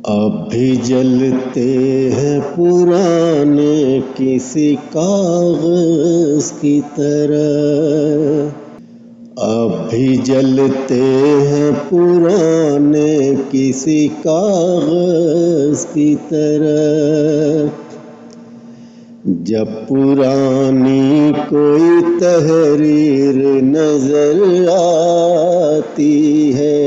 اب بھی جلتے ہیں پرانے کسی کاغذ کی طرح، اب بھی جلتے ہیں پرانے کسی کاغذ کی طرح۔ جب پرانی کوئی تحریر نظر آتی ہے،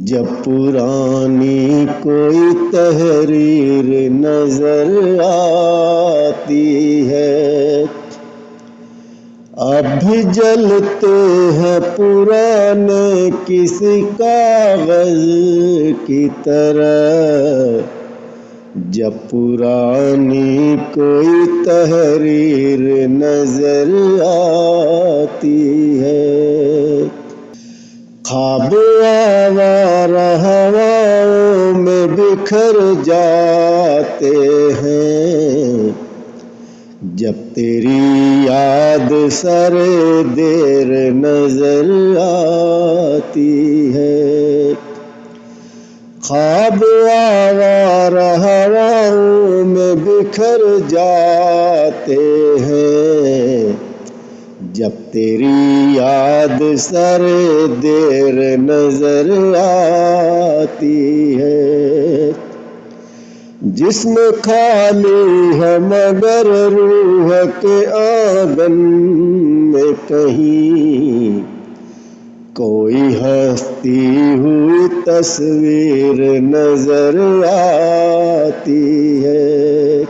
جب پرانی کوئی تحریر نظر آتی ہے، اب بھی جلتے ہیں پرانے کسی کاغذ کی طرح۔ جب پرانی کوئی تحریر نظر آتی ہے، خواب آوارہ ہواؤں میں بکھر جاتے ہیں۔ جب تیری یاد سر دیر نظر آتی ہے، خواب آوارہ ہواؤں میں بکھر جاتے ہیں۔ جب تیری یاد سر دیر نظر آتی ہے، جسم خالی ہے مگر روح کے آنگن میں کہیں کوئی ہستی ہوئی تصویر نظر آتی ہے۔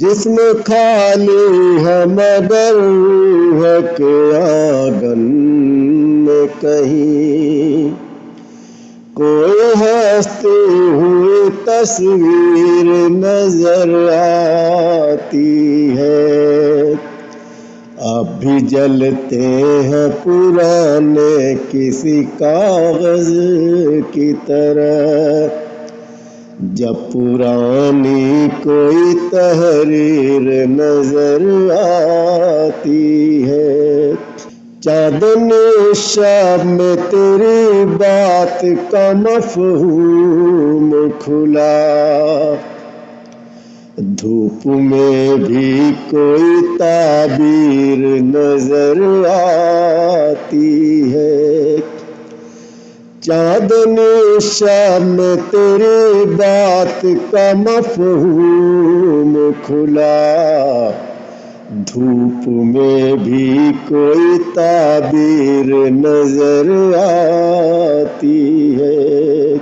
جسم خالی ہے مگر روح کے آنگن میں کہیں کوئی ہستی ہوئی تصویر نظر آتی ہے۔ اب بھی جلتے ہیں پرانے کسی کاغذ کی طرح، جب پرانی کوئی تحریر نظر آتی ہے۔ چاندنی شب میں تیری بات کا مفہوم کھلا، دھوپ میں بھی کوئی تعبیر نظر آتی ہے۔ چاندنی شب میں تیری بات کا مفہوم کھلا، دھوپ میں بھی کوئی تعبیر نظر آتی ہے۔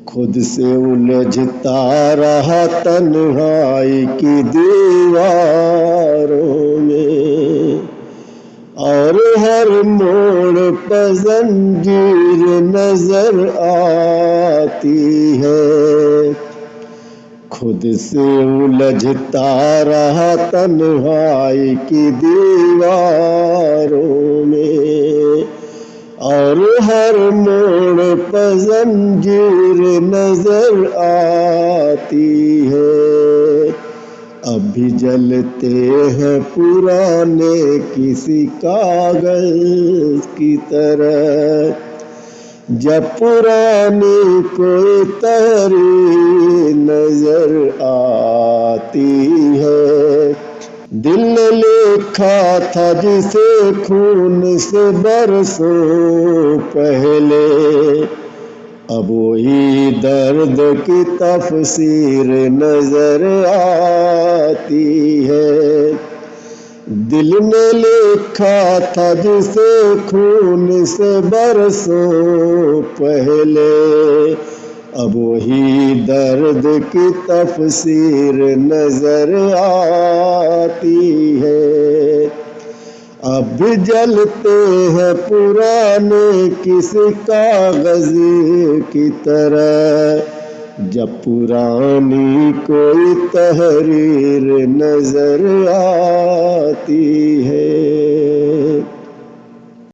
خود سے الجھتا رہا تنہائی کی دیواروں میں، اور ہر موڑ پر زنجیر نظر آتی ہے۔ خود سے الجھتا رہا تنہائی کی دیواروں میں، اور ہر موڑ پر زنجیر نظر آتی ہے۔ اب بھی جلتے ہیں پرانے کسی کاغذ کی طرح، جب پرانی کوئی تحریر نظر آتی ہے۔ دل نے لکھا تھا جسے خون سے برسوں پہلے، اب وہی درد کی تفسیر نظر آتی ہے۔ دل نے لکھا تھا جسے خون سے برسوں پہلے، اب وہی درد کی تفسیر نظر آتی ہے۔ اب بھی جلتے ہیں پرانے کسی کاغذ کی طرح، جب پرانی کوئی تحریر نظر آتی ہے۔